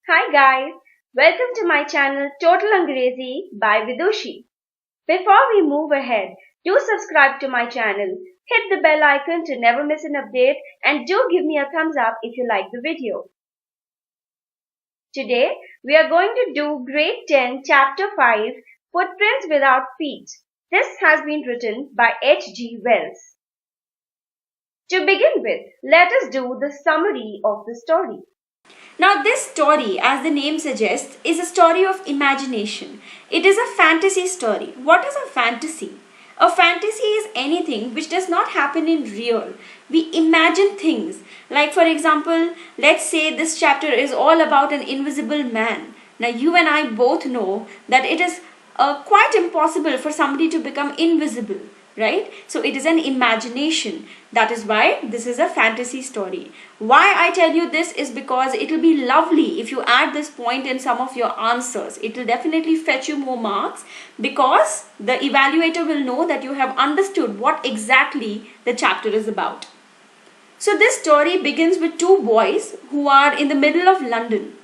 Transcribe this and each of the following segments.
Hi guys, welcome to my channel Total Angrezi by Vidushi. Before we move ahead, do subscribe to my channel, hit the bell icon to never miss an update and do give me a thumbs up if you like the video. Today we are going to do Grade 10 Chapter 5 Footprints Without Feet. This has been written by H.G. Wells. To begin with, let us do the summary of the story. Now, this story, as the name suggests, is a story of imagination. It is a fantasy story. What is a fantasy? A fantasy is anything which does not happen in real. We imagine things. Like, for example, let's say this chapter is all about an invisible man. Now, you and I both know that it is quite impossible for somebody to become invisible. Right? So it is an imagination. That is why this is a fantasy story. Why I tell you this is because it will be lovely if you add this point in some of your answers. It will definitely fetch you more marks because the evaluator will know that you have understood what exactly the chapter is about. So this story begins with two boys who are in the middle of London.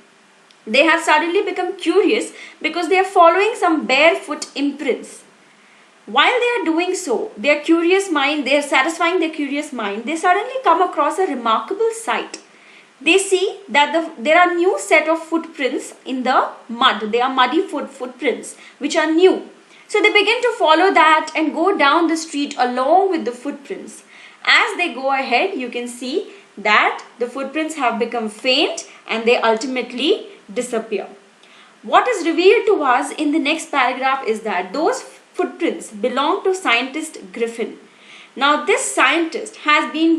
They have suddenly become curious because they are following some barefoot imprints. While they are doing so, they are satisfying their curious mind, they suddenly come across a remarkable sight. They see that there are new set of footprints in the mud. They are muddy footprints which are new. So they begin to follow that and go down the street along with the footprints. As they go ahead, you can see that the footprints have become faint and they ultimately disappear. What is revealed to us in the next paragraph is that those footprints belong to scientist Griffin. Now this scientist has been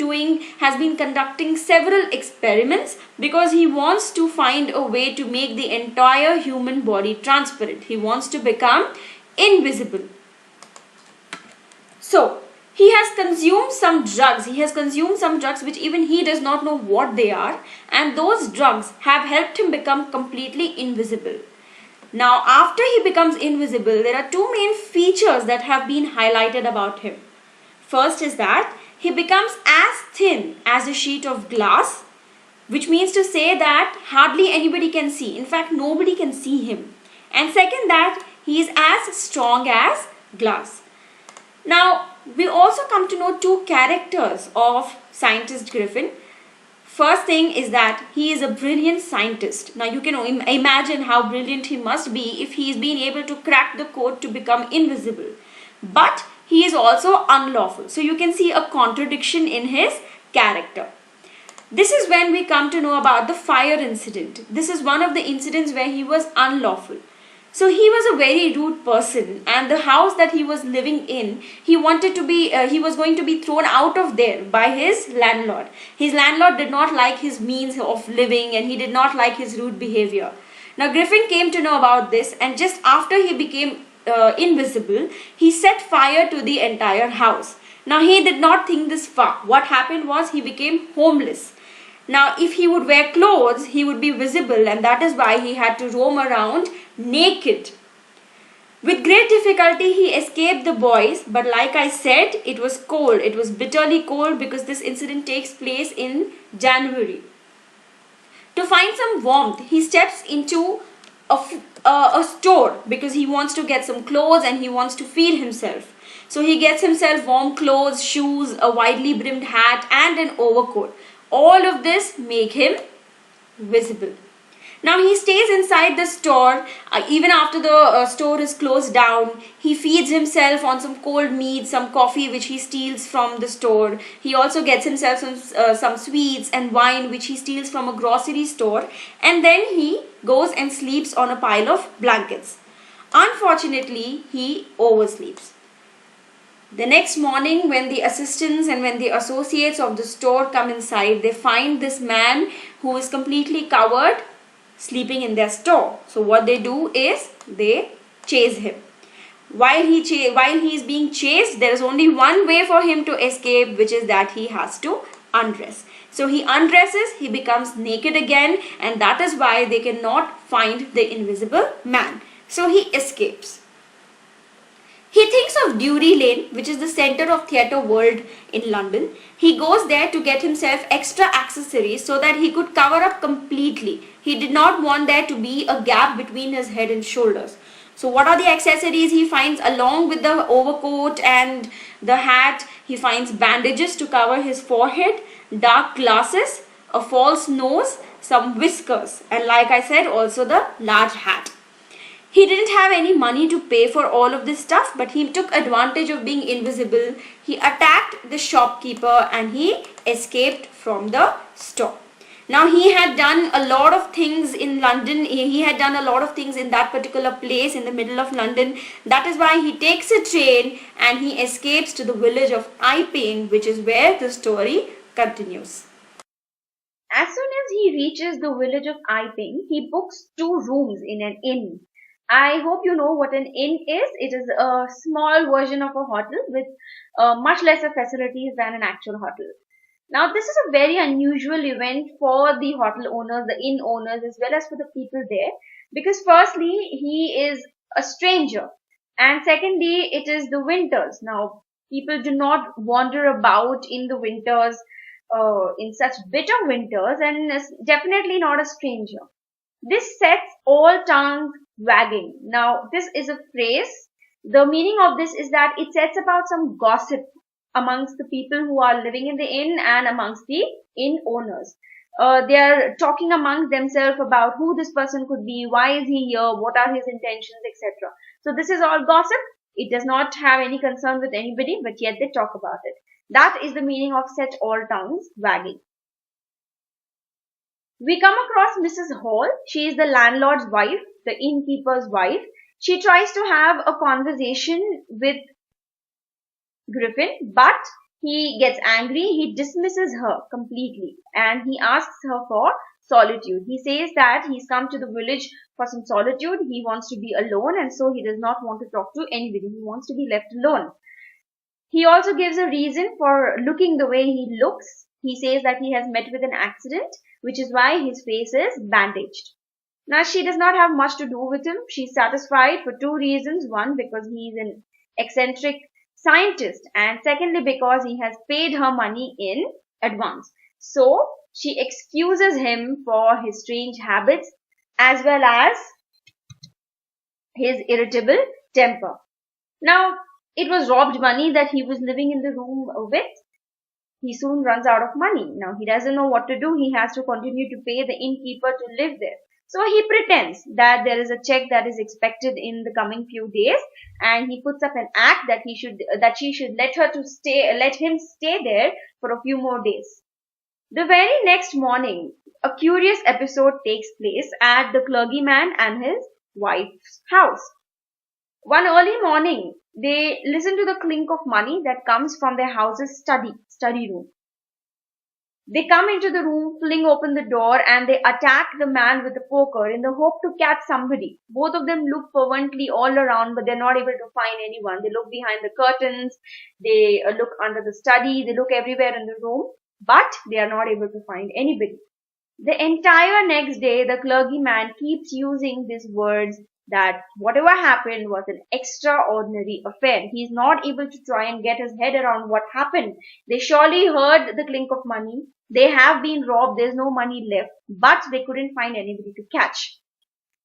conducting several experiments because he wants to find a way to make the entire human body transparent. He wants to become invisible. So he has consumed some drugs. He has consumed some drugs which even he does not know what they are, and those drugs have helped him become completely invisible. Now, after he becomes invisible, there are two main features that have been highlighted about him. First is that he becomes as thin as a sheet of glass, which means to say that hardly anybody can see. In fact, nobody can see him. And second, that he is as strong as glass. Now, we also come to know two characters of scientist Griffin. First thing is that he is a brilliant scientist. Now you can imagine how brilliant he must be if he is being able to crack the code to become invisible. But he is also unlawful. So you can see a contradiction in his character. This is when we come to know about the fire incident. This is one of the incidents where he was unlawful. So he was a very rude person, and the house that he was living in, he was going to be thrown out of there by his landlord. His landlord did not like his means of living and he did not like his rude behavior. Now Griffin came to know about this, and just after he became invisible, he set fire to the entire house. Now he did not think this far. What happened was he became homeless. Now, if he would wear clothes, he would be visible, and that is why he had to roam around naked. With great difficulty, he escaped the boys, but like I said, it was cold. It was bitterly cold because this incident takes place in January. To find some warmth, he steps into a store because he wants to get some clothes and he wants to feed himself. So he gets himself warm clothes, shoes, a widely brimmed hat and an overcoat. All of this make him visible. Now he stays inside the store even after the store is closed down. He feeds himself on some cold meat, some coffee which he steals from the store. He also gets himself some sweets and wine which he steals from a grocery store, and then he goes and sleeps on a pile of blankets. Unfortunately, he oversleeps. The next morning, when the assistants and when the associates of the store come inside, they find this man who is completely covered sleeping in their store. So what they do is they chase him. While he is being chased, there is only one way for him to escape, which is that he has to undress. So he undresses, he becomes naked again, and that is why they cannot find the invisible man. So he escapes. He thinks of Drury Lane, which is the center of theatre world in London. He goes there to get himself extra accessories so that he could cover up completely. He did not want there to be a gap between his head and shoulders. So what are the accessories he finds along with the overcoat and the hat? He finds bandages to cover his forehead, dark glasses, a false nose, some whiskers, and like I said, also the large hat. He didn't have any money to pay for all of this stuff, but he took advantage of being invisible. He attacked the shopkeeper and he escaped from the store. Now he had done a lot of things in London. He had done a lot of things in that particular place in the middle of London. That is why he takes a train and he escapes to the village of Iping, which is where the story continues. As soon as he reaches the village of Iping, he books 2 rooms in an inn. I hope you know what an inn is. It is a small version of a hotel with much lesser facilities than an actual hotel. Now, this is a very unusual event for the hotel owners, the inn owners, as well as for the people there, because firstly, he is a stranger, and secondly, it is the winters. Now, people do not wander about in the winters, in such bitter winters, and is definitely not a stranger. This sets all tongues wagging. Now, this is a phrase. The meaning of this is that it sets about some gossip amongst the people who are living in the inn and amongst the inn owners. They are talking amongst themselves about who this person could be, why is he here, what are his intentions, etc. So this is all gossip. It does not have any concern with anybody, but yet they talk about it. That is the meaning of set all tongues wagging. We come across Mrs. Hall. She is the landlord's wife, the innkeeper's wife. She tries to have a conversation with Griffin, but he gets angry. He dismisses her completely and he asks her for solitude. He says that he's come to the village for some solitude. He wants to be alone and so he does not want to talk to anybody. He wants to be left alone. He also gives a reason for looking the way he looks. He says that he has met with an accident, which is why his face is bandaged. Now, she does not have much to do with him. She's satisfied for 2 reasons. One, because he's an eccentric scientist, and secondly, because he has paid her money in advance. So, she excuses him for his strange habits as well as his irritable temper. Now, it was robbed money that he was living in the room with. He soon runs out of money. Now, he doesn't know what to do. He has to continue to pay the innkeeper to live there. So he pretends that there is a check that is expected in the coming few days, and he puts up an act that she should let him stay there for a few more days. The very next morning, a curious episode takes place at the clergyman and his wife's house. One early morning, they listen to the clink of money that comes from their house's study room. They come into the room, fling open the door, and they attack the man with a poker in the hope to catch somebody. Both of them look fervently all around, but they're not able to find anyone. They look behind the curtains, they look under the study, they look everywhere in the room, but they are not able to find anybody. The entire next day, the clergyman keeps using these words that whatever happened was an extraordinary affair. He is not able to try and get his head around what happened. They surely heard the clink of money. They have been robbed. There's no money left, but they couldn't find anybody to catch.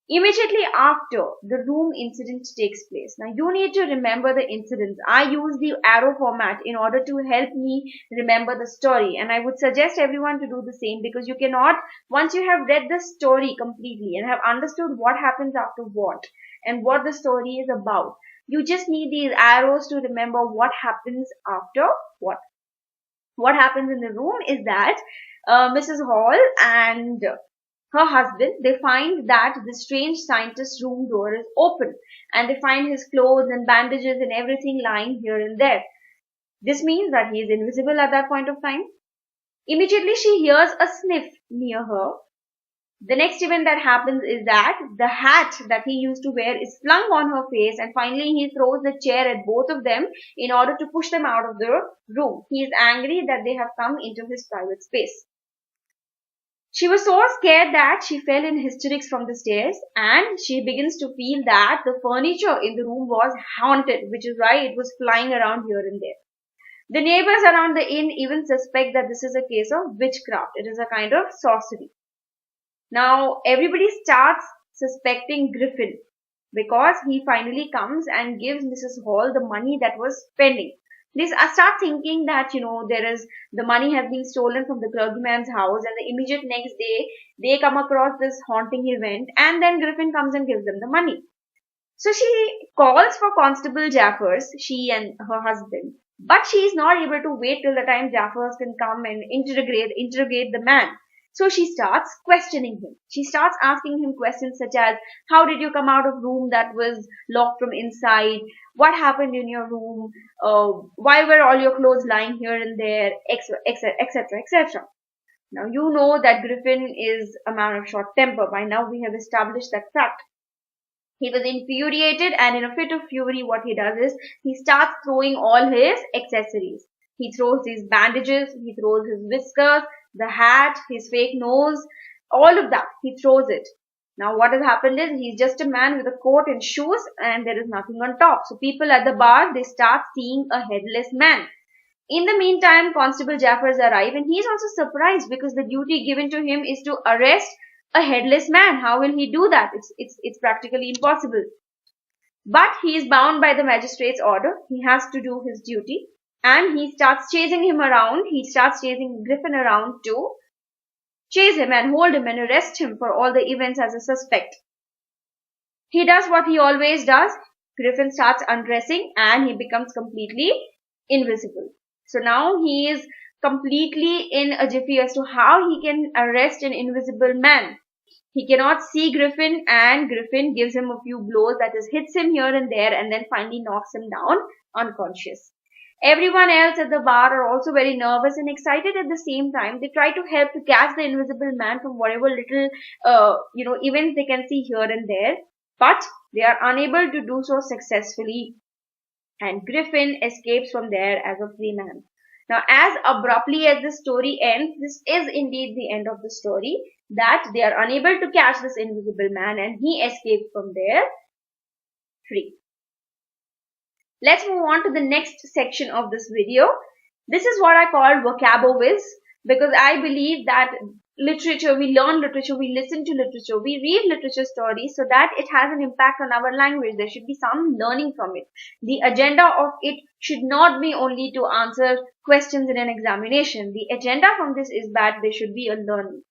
Immediately after, the room incident takes place. Now, you need to remember the incidents. I use the arrow format in order to help me remember the story. And I would suggest everyone to do the same, because you cannot, once you have read the story completely and have understood what happens after what and what the story is about, you just need these arrows to remember what happens after what. What happens in the room is that Mrs. Hall and her husband, they find that the strange scientist's room door is open, and they find his clothes and bandages and everything lying here and there. This means that he is invisible at that point of time. Immediately she hears a sniff near her. The next event that happens is that the hat that he used to wear is flung on her face, and finally he throws the chair at both of them in order to push them out of the room. He is angry that they have come into his private space. She was so scared that she fell in hysterics from the stairs, and she begins to feel that the furniture in the room was haunted, which is why it was flying around here and there. The neighbors around the inn even suspect that this is a case of witchcraft. It is a kind of sorcery. Now everybody starts suspecting Griffin because he finally comes and gives Mrs. Hall the money that was pending. They start thinking that, there is the money has been stolen from the clergyman's house, and the immediate next day they come across this haunting event, and then Griffin comes and gives them the money. So she calls for Constable Jaffers, she and her husband, but she is not able to wait till the time Jaffers can come and interrogate the man. So she starts questioning him. She starts asking him questions such as, how did you come out of room that was locked from inside? What happened in your room? Why were all your clothes lying here and there? Etc. etc. Now you know that Griffin is a man of short temper. By now we have established that fact. He was infuriated, and in a fit of fury what he does is he starts throwing all his accessories. He throws his bandages, he throws his whiskers, the hat, his fake nose, all of that. He throws it. Now what has happened is he's just a man with a coat and shoes, and there is nothing on top. So people at the bar, they start seeing a headless man. In the meantime, Constable Jaffers arrives, and he's also surprised because the duty given to him is to arrest a headless man. How will he do that? It's practically impossible. But he is bound by the magistrate's order. He has to do his duty, and he starts chasing him around. He starts chasing Griffin around to chase him and hold him and arrest him for all the events as a suspect. He does what he always does. Griffin starts undressing and he becomes completely invisible. So now he is completely in a jiffy as to how he can arrest an invisible man. He cannot see Griffin, and Griffin gives him a few blows, that is, hits him here and there, and then finally knocks him down unconscious. Everyone else at the bar are also very nervous and excited at the same time. They try to help to catch the invisible man from whatever little, events they can see here and there, but they are unable to do so successfully, and Griffin escapes from there as a free man. Now, as abruptly as the story ends, this is indeed the end of the story, that they are unable to catch this invisible man and he escapes from there free. Let's move on to the next section of this video. This is what I call Vocabo Words, because I believe that literature, we learn literature, we listen to literature, we read literature stories so that it has an impact on our language. There should be some learning from it. The agenda of it should not be only to answer questions in an examination. The agenda from this is that there should be a learning.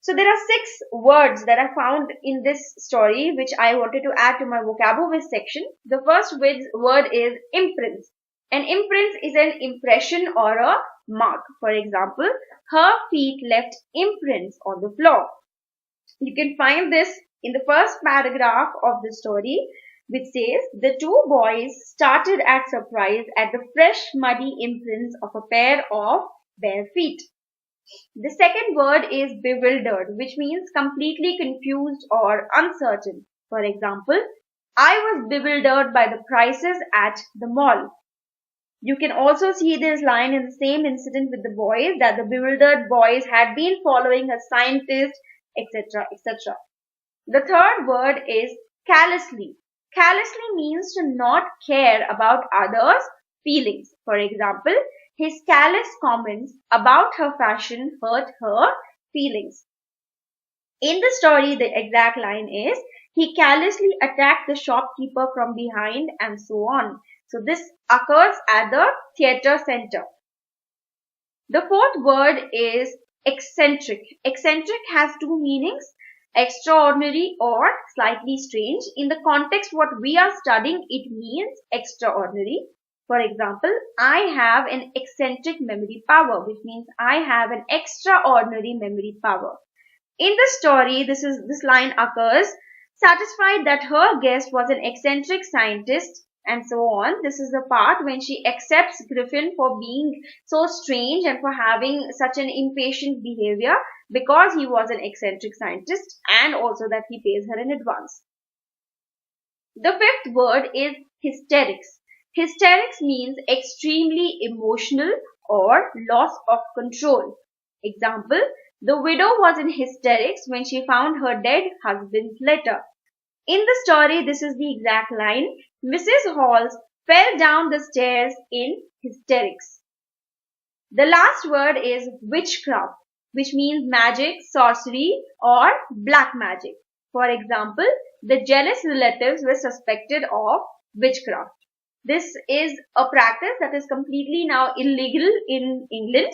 So there are 6 words that I found in this story which I wanted to add to my Vocabo Words section. The first word is imprint. An imprint is an impression or a mark. For example, her feet left imprints on the floor. You can find this in the first paragraph of the story, which says, the 2 boys started at surprise at the fresh muddy imprints of a pair of bare feet. The second word is bewildered, which means completely confused or uncertain. For example, I was bewildered by the prices at the mall. You can also see this line in the same incident with the boys, that the bewildered boys had been following a scientist, etc., etc. The third word is callously. Callously means to not care about others' feelings. For example, his callous comments about her fashion hurt her feelings. In the story, the exact line is, he callously attacked the shopkeeper from behind, and so on. So this occurs at the theatre center. The fourth word is eccentric. Eccentric has 2 meanings, extraordinary or slightly strange. In the context what we are studying, it means extraordinary. For example, I have an eccentric memory power, which means I have an extraordinary memory power. In the story, this line occurs, satisfied that her guest was an eccentric scientist, and so on. This is the part when she accepts Griffin for being so strange and for having such an impatient behavior because he was an eccentric scientist, and also that he pays her in advance. The 5th word is hysterics. Hysterics means extremely emotional or loss of control. Example, The widow was in hysterics when she found her dead husband's letter. In the story, this is the exact line. Mrs. Halls fell down the stairs in hysterics. The last word is witchcraft, which means magic, sorcery, or black magic. For example, the jealous relatives were suspected of witchcraft. This is a practice that is completely now illegal in England.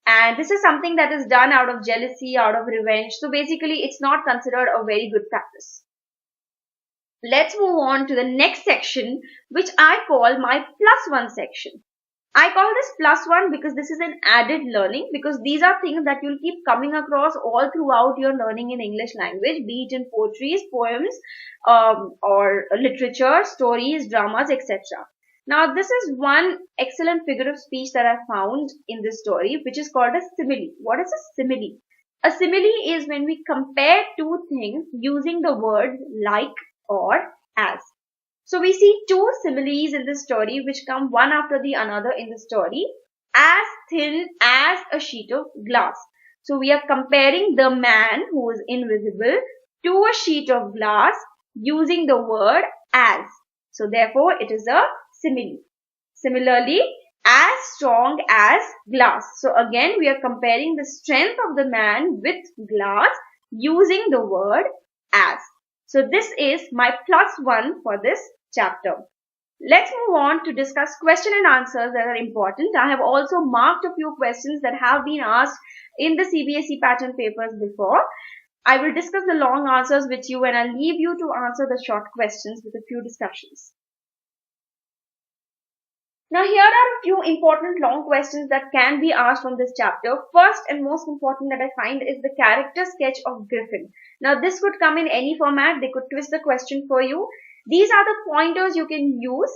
And this is something that is done out of jealousy, out of revenge. So basically, it's not considered a very good practice. Let's move on to the next section, which I call my +1 section. I call this +1 because this is an added learning, because these are things that you'll keep coming across all throughout your learning in English language, be it in poetry, poems, or literature, stories, dramas, etc. Now, this is one excellent figure of speech that I found in this story, which is called a simile. What is a simile? A simile is when we compare two things using the words like or as. So we see two similes in this story which come one after the another in the story, as thin as a sheet of glass. So we are comparing the man who is invisible to a sheet of glass using the word as. So therefore it is a simile. Similarly, as strong as glass. So again we are comparing the strength of the man with glass using the word as. So this is my +1 for this chapter. Let's move on to discuss question and answers that are important. I have also marked a few questions that have been asked in the CBSE pattern papers before. I will discuss the long answers with you and I'll leave you to answer the short questions with a few discussions. Now here are a few important long questions that can be asked from this chapter. First and most important that I find is the character sketch of Griffin. Now this could come in any format. They could twist the question for you. These are the pointers you can use.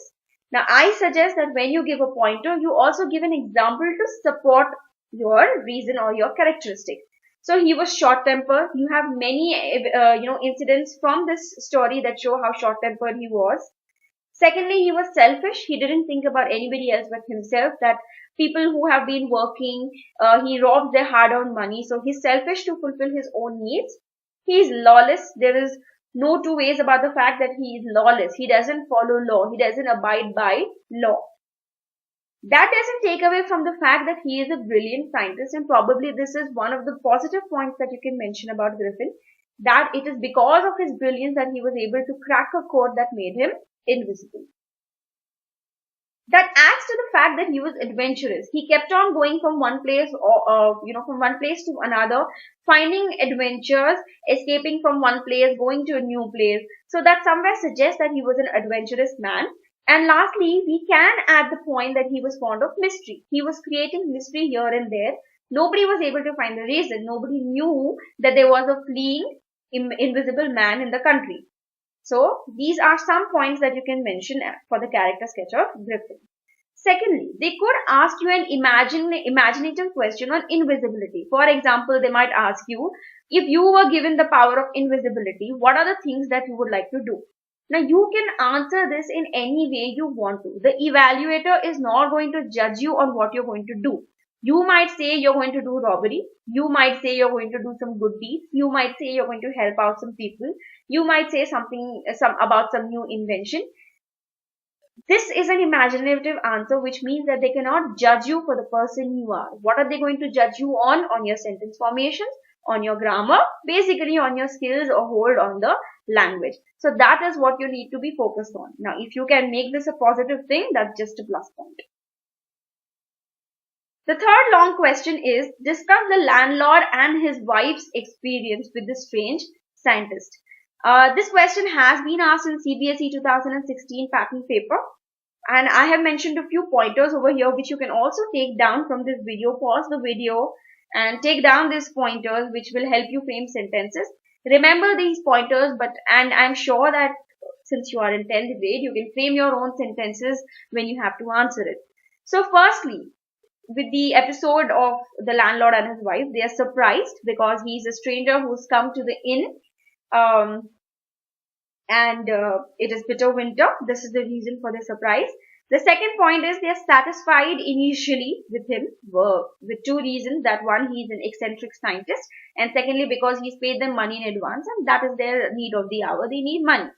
Now I suggest that when you give a pointer, you also give an example to support your reason or your characteristic. So he was short-tempered. You have many incidents from this story that show how short-tempered he was. Secondly, he was selfish. He didn't think about anybody else but himself, that people who have been working, he robs their hard-earned money. So he's selfish to fulfill his own needs. He's lawless. There is no two ways about the fact that he is lawless. He doesn't follow law. He doesn't abide by law. That doesn't take away from the fact that he is a brilliant scientist, and probably this is one of the positive points that you can mention about Griffin, that it is because of his brilliance that he was able to crack a code that made him invisible. That adds to the fact that he was adventurous. He kept on going from one place from one place to another, finding adventures, escaping from one place, going to a new place. So that somewhere suggests that he was an adventurous man. And lastly, we can add the point that he was fond of mystery. He was creating mystery here and there. Nobody was able to find the reason. Nobody knew that there was a fleeing invisible man in the country. So these are some points that you can mention for the character sketch of Griffin. Secondly, they could ask you an imaginative question on invisibility. For example, they might ask you, if you were given the power of invisibility, what are the things that you would like to do? Now you can answer this in any way you want to. The evaluator is not going to judge you on what you're going to do. You might say you're going to do robbery. You might say you're going to do some good deeds. You might say you're going to help out some people. You might say something about some new invention. This is an imaginative answer, which means that they cannot judge you for the person you are. What are they going to judge you on? On your sentence formations, on your grammar, basically on your skills or hold on the language. So that is what you need to be focused on. Now, if you can make this a positive thing, that's just a plus point. The third long question is, discuss the landlord and his wife's experience with the strange scientist. This question has been asked in CBSE 2016 pattern paper, and I have mentioned a few pointers over here which you can also take down from this video. Pause the video and take down these pointers which will help you frame sentences. Remember these pointers, and I'm sure that since you are in 10th grade, you can frame your own sentences when you have to answer it. So firstly, with the episode of the landlord and his wife, they are surprised because he's a stranger who's come to the inn, and it is bitter winter. This is the reason for the surprise. The second point is they are satisfied initially with him with two reasons. That one, he's an eccentric scientist, and secondly, because he's paid them money in advance, and that is their need of the hour. They need money.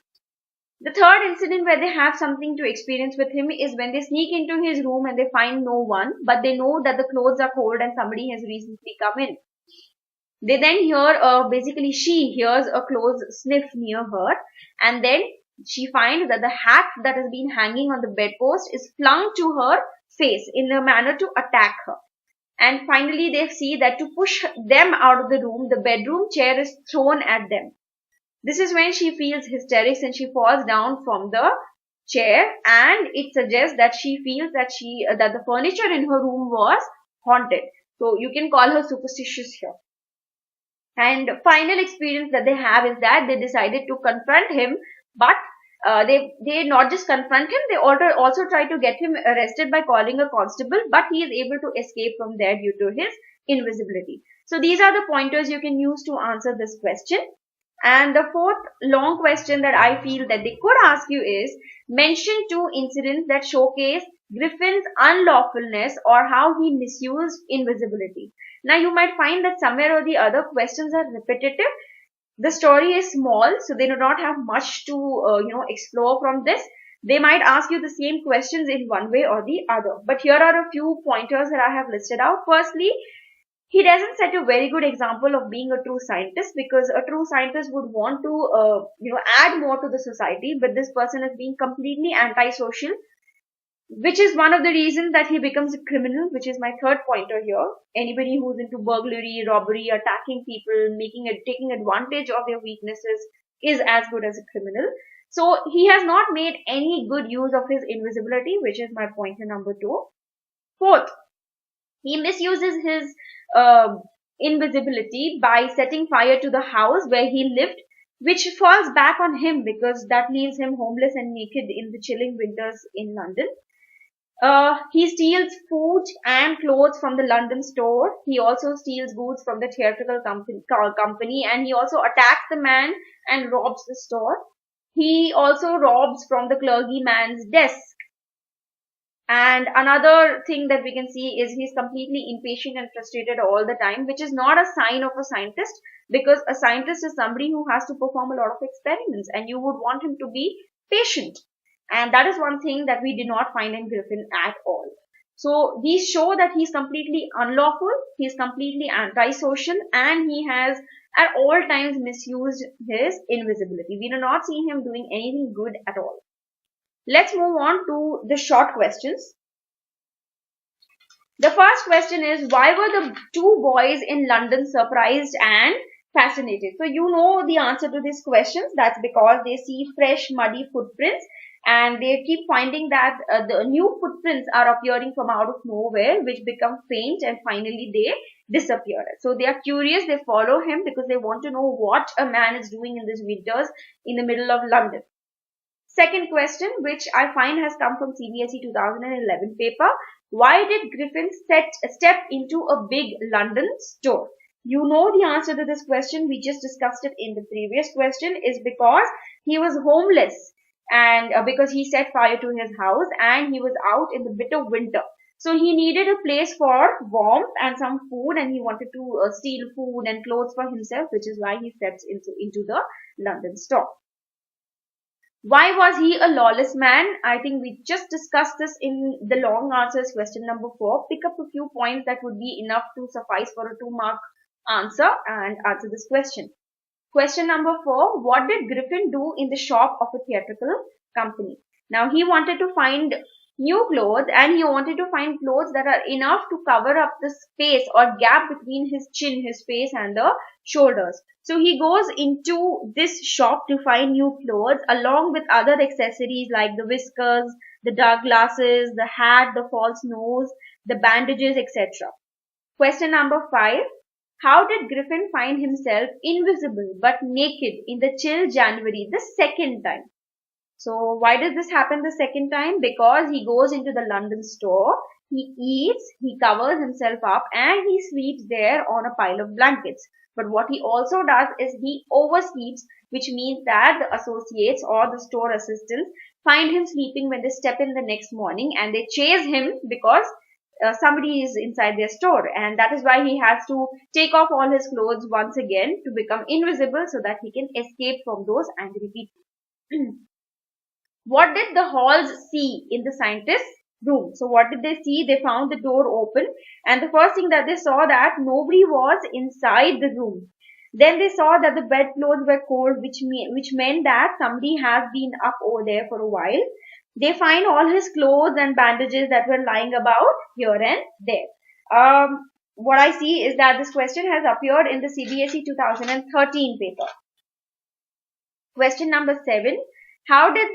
The third incident where they have something to experience with him is when they sneak into his room and they find no one, but they know that the clothes are cold and somebody has recently come in. They then hear, basically she hears a clothes sniff near her, and then she finds that the hat that has been hanging on the bedpost is flung to her face in a manner to attack her. And finally they see that to push them out of the room, the bedroom chair is thrown at them. This is when she feels hysterics and she falls down from the chair, and it suggests that she feels that that the furniture in her room was haunted. So you can call her superstitious here. And final experience that they have is that they decided to confront him, but they not just confront him, they also try to get him arrested by calling a constable, but he is able to escape from there due to his invisibility. So these are the pointers you can use to answer this question. And the fourth long question that I feel that they could ask you is, mention two incidents that showcase Griffin's unlawfulness or how he misused invisibility. Now you might find that somewhere or the other questions are repetitive. The story is small, so they do not have much to explore from this. They might ask you the same questions in one way or the other. But here are a few pointers that I have listed out. Firstly, he doesn't set a very good example of being a true scientist, because a true scientist would want to add more to the society, but this person is being completely antisocial, which is one of the reasons that he becomes a criminal, which is my third pointer here. Anybody who's into burglary, robbery, attacking people, taking advantage of their weaknesses is as good as a criminal. So he has not made any good use of his invisibility, which is my pointer number 2. Fourth, he misuses his invisibility by setting fire to the house where he lived, which falls back on him because that leaves him homeless and naked in the chilling winters in London. He steals food and clothes from the London store. He also steals goods from the theatrical company, and he also attacks the man and robs the store. He also robs from the clergyman's desk. And another thing that we can see is he's completely impatient and frustrated all the time, which is not a sign of a scientist, because a scientist is somebody who has to perform a lot of experiments, and you would want him to be patient. And that is one thing that we did not find in Griffin at all. So these show that he's completely unlawful, he's completely antisocial, and he has at all times misused his invisibility. We do not see him doing anything good at all. Let's move on to the short questions. The first question is, why were the two boys in London surprised and fascinated? So you know the answer to these questions. That's because they see fresh, muddy footprints, and they keep finding that the new footprints are appearing from out of nowhere, which become faint, and finally they disappear. So they are curious, they follow him because they want to know what a man is doing in these winters in the middle of London. Second question, which I find has come from CBSE 2011 paper. Why did Griffin step into a big London store? You know the answer to this question. We just discussed it in the previous question. Is because he was homeless, and because he set fire to his house and he was out in the bitter winter. So he needed a place for warmth and some food, and he wanted to steal food and clothes for himself, which is why he steps into the London store. Why was he a lawless man? I think we just discussed this in the long answers question number 4. Pick up a few points that would be enough to suffice for a 2-mark answer and answer this question. Question number 4. What did Griffin do in the shop of a theatrical company? Now he wanted to find new clothes, and he wanted to find clothes that are enough to cover up the space or gap between his chin, his face, and the shoulders. So he goes into this shop to find new clothes along with other accessories like the whiskers, the dark glasses, the hat, the false nose, the bandages, etc. Question number 5. How did Griffin find himself invisible but naked in the chill January the second time? So why does this happen the second time? Because he goes into the London store, he eats, he covers himself up, and he sleeps there on a pile of blankets. But what he also does is he oversleeps, which means that the associates or the store assistants find him sleeping when they step in the next morning, and they chase him because somebody is inside their store, and that is why he has to take off all his clothes once again to become invisible so that he can escape from those angry people. What did the Halls see in the scientist's room? So what did they see? They found the door open, and the first thing that they saw, that nobody was inside the room. Then they saw that the bedclothes were cold, which meant that somebody has been up over there for a while. They find all his clothes and bandages that were lying about here and there. What I see is that this question has appeared in the CBSE 2013 paper. Question number 7. How did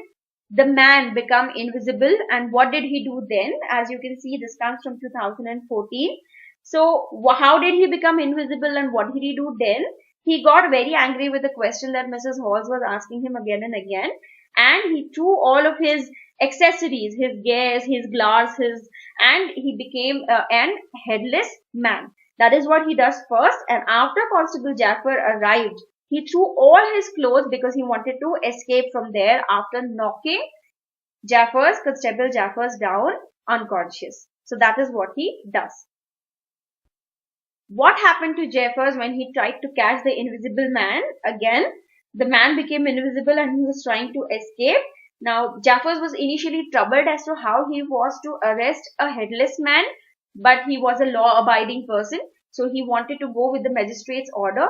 the man become invisible, and what did he do then? As you can see, this comes from 2014. So how did he become invisible and what did he do then? He got very angry with the question that Mrs. Halls was asking him again and again, and he threw all of his accessories, his gears, his glasses, and he became an headless man. That is what he does first, and after Constable Jaffer arrived, he threw all his clothes because he wanted to escape from there after knocking Constable Jaffer's down unconscious. So that is what he does. What happened to Jeffers when he tried to catch the invisible man? Again, the man became invisible and he was trying to escape. Now, Jeffers was initially troubled as to how he was to arrest a headless man, but he was a law-abiding person, so he wanted to go with the magistrate's order.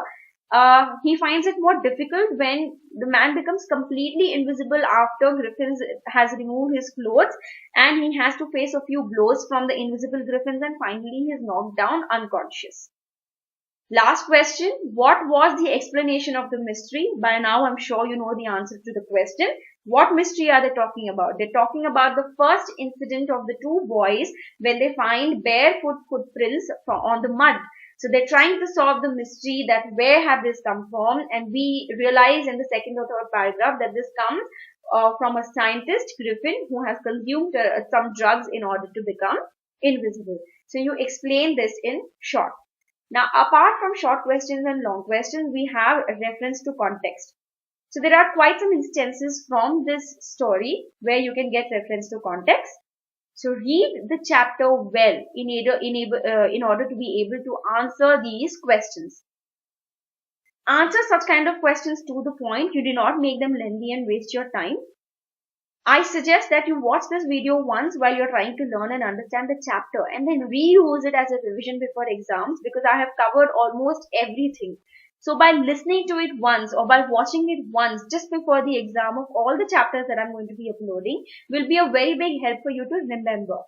He finds it more difficult when the man becomes completely invisible after Griffins has removed his clothes, and he has to face a few blows from the invisible Griffins, and finally he is knocked down unconscious. Last question. What was the explanation of the mystery? By now I'm sure you know the answer to the question. What mystery are they talking about? They're talking about the first incident of the two boys when they find barefoot footprints on the mud. So they're trying to solve the mystery that where have this come from, and we realize in the second or third paragraph that this comes from a scientist, Griffin, who has consumed some drugs in order to become invisible. So you explain this in short. Now, apart from short questions and long questions, we have a reference to context. So there are quite some instances from this story where you can get reference to context. So read the chapter well in order to be able to answer these questions. Answer such kind of questions to the point. You do not make them lengthy and waste your time. I suggest that you watch this video once while you're trying to learn and understand the chapter, and then reuse it as a revision before exams, because I have covered almost everything. So by listening to it once or by watching it once just before the exam of all the chapters that I'm going to be uploading will be a very big help for you to remember.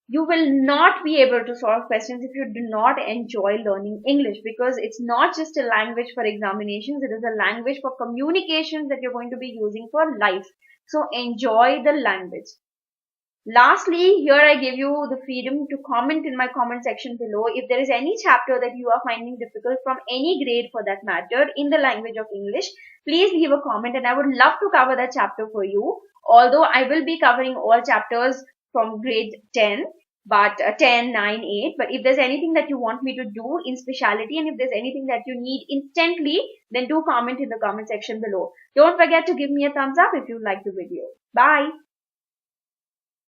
You will not be able to solve questions if you do not enjoy learning English, because it's not just a language for examinations, it is a language for communications that you're going to be using for life. So enjoy the language. Lastly, here I give you the freedom to comment in my comment section below if there is any chapter that you are finding difficult from any grade for that matter in the language of English. Please leave a comment and I would love to cover that chapter for you. Although I will be covering all chapters from grade 10, but 10, 9, 8. But if there's anything that you want me to do in speciality, and if there's anything that you need instantly, then do comment in the comment section below. Don't forget to give me a thumbs up if you like the video. Bye.